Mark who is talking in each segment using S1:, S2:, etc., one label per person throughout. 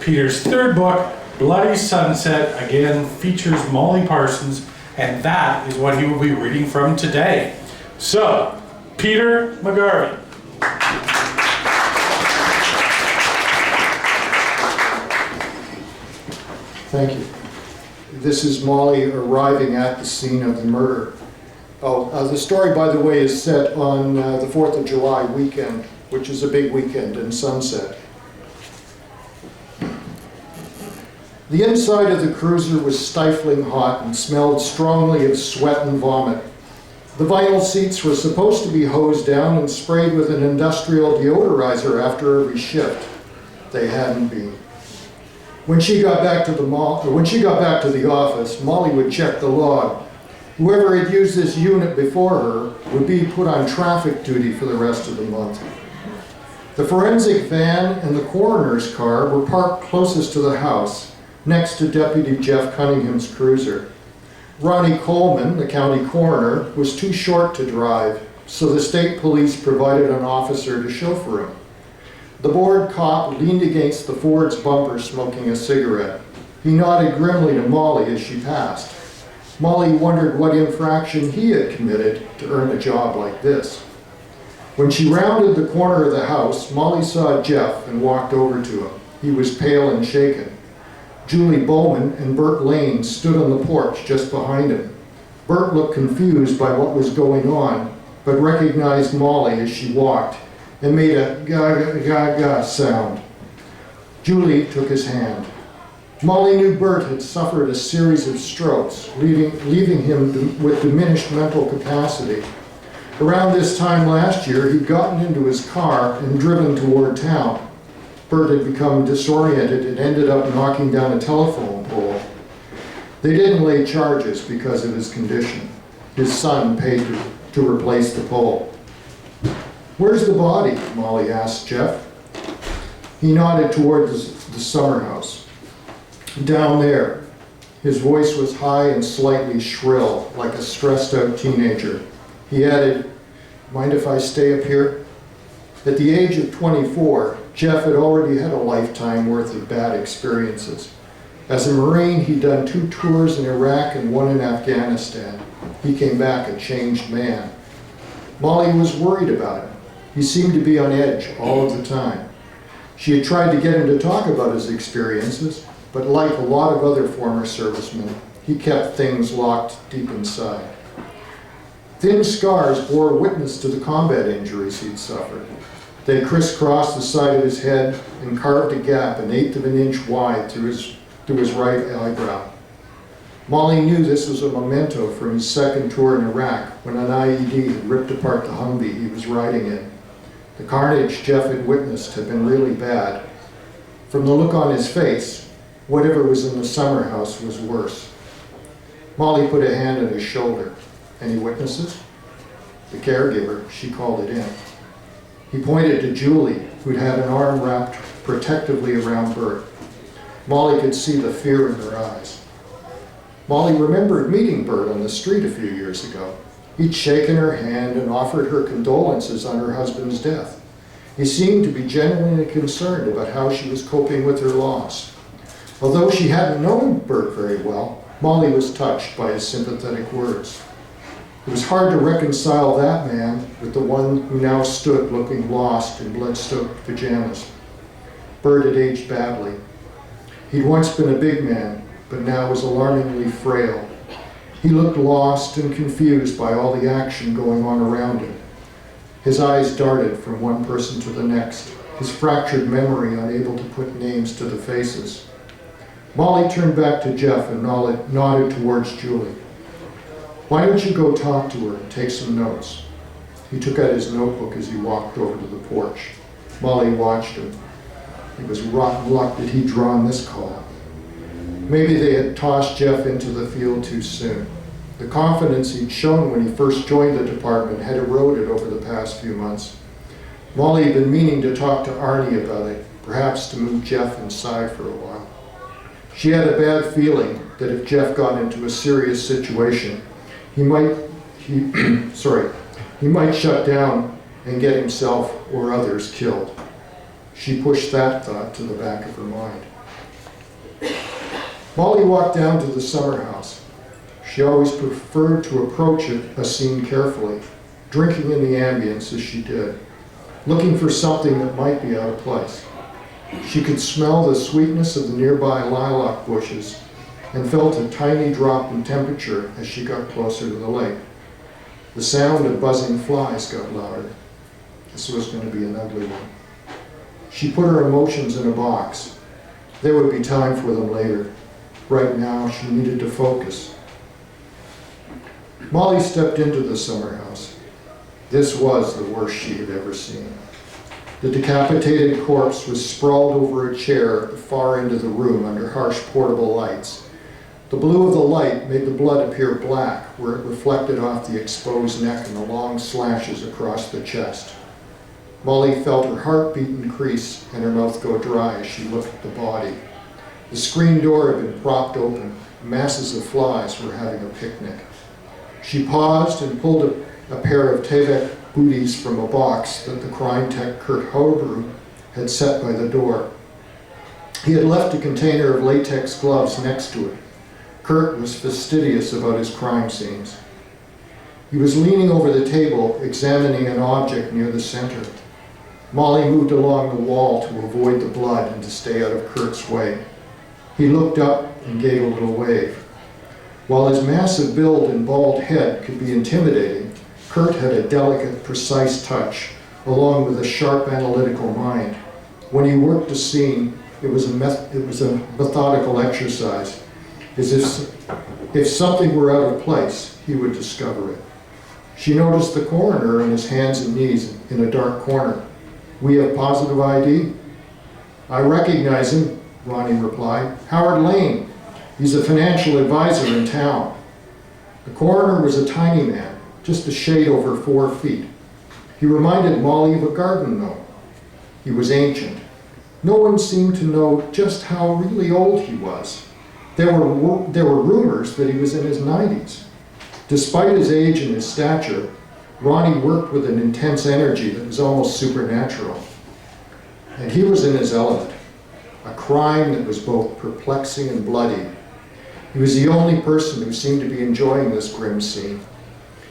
S1: Peter's third book, Bloody Sunset, again features Molly Parsons, and that is what he will be reading from today. So, Peter McGarvey.
S2: Thank you. This is Molly arriving at the scene of the murder. The story, by the way, is set on the 4th of July weekend, which is a big weekend in Sunset. The inside of the cruiser was stifling hot and smelled strongly of sweat and vomit. The vinyl seats were supposed to be hosed down and sprayed with an industrial deodorizer after every shift. They hadn't been. When she got back to the office, Molly would check the log. Whoever had used this unit before her would be put on traffic duty for the rest of the month. The forensic van and the coroner's car were parked closest to the house, next to Deputy Jeff Cunningham's cruiser. Ronnie Coleman, the county coroner, was too short to drive, so the state police provided an officer to chauffeur him. The bored cop leaned against the Ford's bumper smoking a cigarette. He nodded grimly to Molly as she passed. Molly wondered what infraction he had committed to earn a job like this. When she rounded the corner of the house, Molly saw Jeff and walked over to him. He was pale and shaken. Julie Bowman and Bert Lane stood on the porch just behind him. Bert looked confused by what was going on, but recognized Molly as she walked and made a ga-ga-ga sound. Julie took his hand. Molly knew Bert had suffered a series of strokes, leaving him with diminished mental capacity. Around this time last year, he'd gotten into his car and driven toward town. Bert had become disoriented and ended up knocking down a telephone pole. They didn't lay charges because of his condition. His son paid to replace the pole. "Where's the body?" Molly asked Jeff. He nodded toward the summer house. "Down there." His voice was high and slightly shrill, like a stressed-out teenager. He added, "Mind if I stay up here?" At the age of 24, Jeff had already had a lifetime worth of bad experiences. As a Marine, he'd done 2 tours in Iraq and 1 in Afghanistan. He came back a changed man. Molly was worried about him. He seemed to be on edge all of the time. She had tried to get him to talk about his experiences, but like a lot of other former servicemen, he kept things locked deep inside. Thin scars bore witness to the combat injuries he'd suffered. They crisscrossed the side of his head and carved a gap 1/8 of an inch wide through his right eyebrow. Molly knew this was a memento from his second tour in Iraq, when an IED had ripped apart the Humvee he was riding in. The carnage Jeff had witnessed had been really bad. From the look on his face, whatever was in the summer house was worse. Molly put a hand on his shoulder. "Any witnesses?" The caregiver, she called it in. He pointed to Julie, who'd had an arm wrapped protectively around Bert. Molly could see the fear in her eyes. Molly remembered meeting Bert on the street a few years ago. He'd shaken her hand and offered her condolences on her husband's death. He seemed to be genuinely concerned about how she was coping with her loss. Although she hadn't known Bert very well, Molly was touched by his sympathetic words. It was hard to reconcile that man with the one who now stood looking lost in blood-soaked pajamas. Bert had aged badly. He'd once been a big man, but now was alarmingly frail. He looked lost and confused by all the action going on around him. His eyes darted from one person to the next, his fractured memory unable to put names to the faces. Molly turned back to Jeff and nodded towards Julie. "Why don't you go talk to her and take some notes?" He took out his notebook as he walked over to the porch. Molly watched him. It was rotten luck that he'd drawn this call. Maybe they had tossed Jeff into the field too soon. The confidence he'd shown when he first joined the department had eroded over the past few months. Molly had been meaning to talk to Arnie about it, perhaps to move Jeff inside for a while. She had a bad feeling that if Jeff got into a serious situation, he might shut down and get himself or others killed. She pushed that thought to the back of her mind. Molly walked down to the summer house. She always preferred to approach a scene carefully, drinking in the ambience as she did, looking for something that might be out of place. She could smell the sweetness of the nearby lilac bushes and felt a tiny drop in temperature as she got closer to the lake. The sound of buzzing flies got louder. This was going to be an ugly one. She put her emotions in a box. There would be time for them later. Right now, she needed to focus. Molly stepped into the summer house. This was the worst she had ever seen. The decapitated corpse was sprawled over a chair at the far end of the room under harsh portable lights. The blue of the light made the blood appear black where it reflected off the exposed neck and the long slashes across the chest. Molly felt her heartbeat increase and her mouth go dry as she looked at the body. The screen door had been propped open. Masses of flies were having a picnic. She paused and pulled a pair of Tevek booties from a box that the crime tech Kurt Hobru had set by the door. He had left a container of latex gloves next to it. Kurt was fastidious about his crime scenes. He was leaning over the table, examining an object near the center. Molly moved along the wall to avoid the blood and to stay out of Kurt's way. He looked up and gave a little wave. While his massive build and bald head could be intimidating, Kurt had a delicate, precise touch, along with a sharp, analytical mind. When he worked a scene, it was a methodical exercise, as if something were out of place, he would discover it. She noticed the coroner on his hands and knees in a dark corner. "We have positive ID?" "I recognize him," Ronnie replied. "Howard Lane. He's a financial advisor in town." The coroner was a tiny man, just a shade over 4 feet. He reminded Molly of a garden gnome. He was ancient. No one seemed to know just how really old he was. There were rumors that he was in his 90s. Despite his age and his stature, Ronnie worked with an intense energy that was almost supernatural. And he was in his element, a crime that was both perplexing and bloody. He was the only person who seemed to be enjoying this grim scene.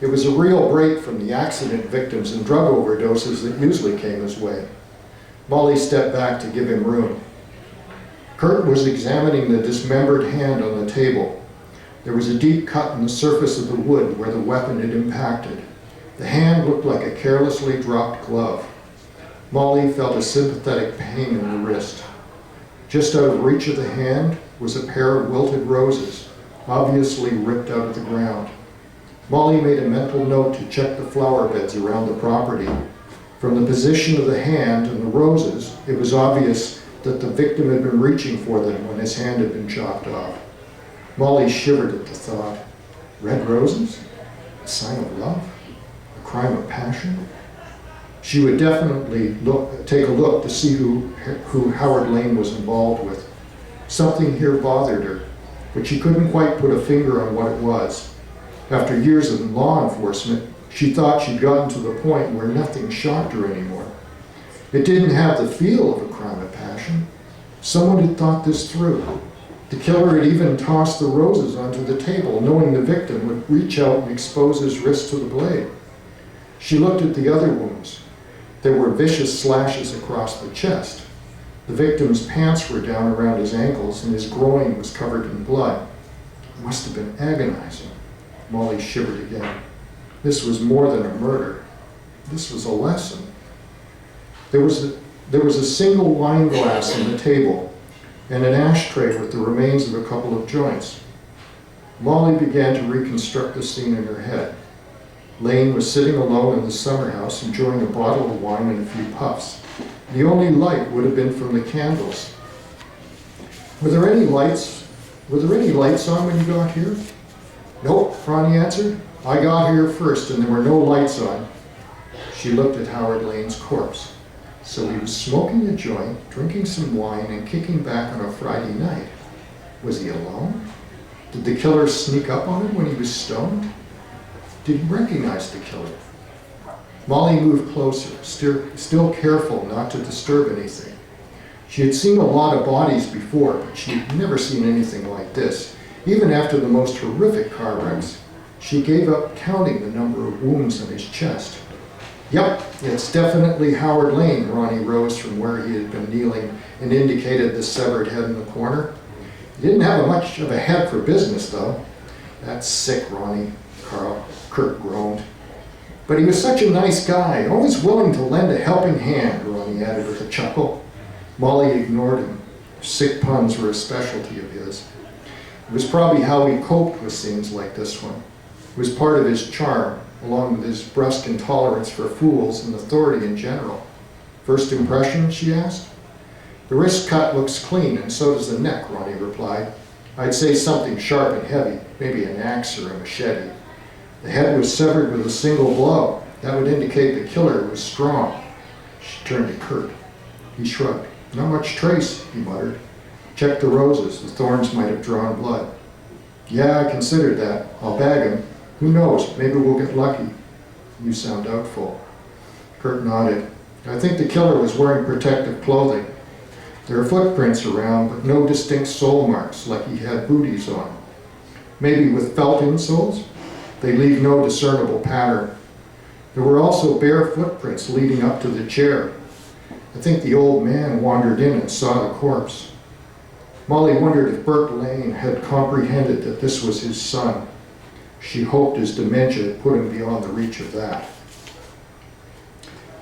S2: It was a real break from the accident victims and drug overdoses that usually came his way. Molly stepped back to give him room. Kurt was examining the dismembered hand on the table. There was a deep cut in the surface of the wood where the weapon had impacted. The hand looked like a carelessly dropped glove. Molly felt a sympathetic pain in the wrist. Just out of reach of the hand was a pair of wilted roses, obviously ripped out of the ground. Molly made a mental note to check the flower beds around the property. From the position of the hand and the roses, it was obvious that the victim had been reaching for them when his hand had been chopped off. Molly shivered at the thought. Red roses? A sign of love? A crime of passion? She would definitely take a look to see who Howard Lane was involved with. Something here bothered her, but she couldn't quite put a finger on what it was. After years of law enforcement, she thought she'd gotten to the point where nothing shocked her anymore. It didn't have the feel of a crime of passion. Someone had thought this through. The killer had even tossed the roses onto the table, knowing the victim would reach out and expose his wrist to the blade. She looked at the other wounds. There were vicious slashes across the chest. The victim's pants were down around his ankles and his groin was covered in blood. It must have been agonizing. Molly shivered again. This was more than a murder. This was a lesson. There was a single wine glass on the table and an ashtray with the remains of a couple of joints. Molly began to reconstruct the scene in her head. Lane was sitting alone in the summer house enjoying a bottle of wine and a few puffs. The only light would have been from the candles. Were there any lights on when you got here? Nope, Ronnie answered. I got here first and there were no lights on. She looked at Howard Lane's corpse. So he was smoking a joint, drinking some wine, and kicking back on a Friday night. Was he alone? Did the killer sneak up on him when he was stoned? Did he recognize the killer? Molly moved closer, still careful not to disturb anything. She had seen a lot of bodies before, but she had never seen anything like this. Even after the most horrific car wrecks, she gave up counting the number of wounds on his chest. Yep, it's definitely Howard Lane. Ronnie rose from where he had been kneeling and indicated the severed head in the corner. He didn't have much of a head for business, though. That's sick, Ronnie, Kurt groaned. But he was such a nice guy, always willing to lend a helping hand, Ronnie added with a chuckle. Molly ignored him. Sick puns were a specialty of his. It was probably how he coped with scenes like this one. It was part of his charm, along with his brusque intolerance for fools and authority in general. First impression, she asked? The wrist cut looks clean, and so does the neck, Ronnie replied. I'd say something sharp and heavy, maybe an axe or a machete. The head was severed with a single blow. That would indicate the killer was strong. She turned to Kurt. He shrugged. Not much trace, he muttered. Check the roses. The thorns might have drawn blood. Yeah, I considered that. I'll bag him. Who knows? Maybe we'll get lucky. You sound doubtful. Kurt nodded. I think the killer was wearing protective clothing. There are footprints around, but no distinct sole marks like he had booties on. Maybe with felt insoles? They leave no discernible pattern. There were also bare footprints leading up to the chair. I think the old man wandered in and saw the corpse. Molly wondered if Bert Lane had comprehended that this was his son. She hoped his dementia had put him beyond the reach of that.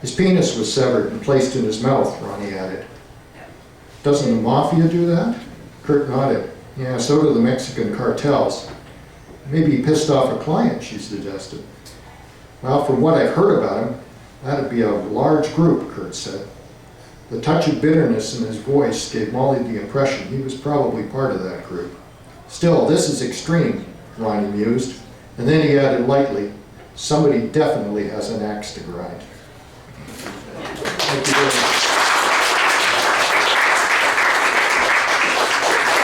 S2: His penis was severed and placed in his mouth, Ronnie added. Doesn't the mafia do that? Kurt nodded. Yeah, so do the Mexican cartels. Maybe he pissed off a client, she suggested. Well, from what I've heard about him, that'd be a large group, Kurt said. The touch of bitterness in his voice gave Molly the impression he was probably part of that group. Still, this is extreme, Ronnie mused, and then he added lightly, somebody definitely has an axe to grind. Thank you very much.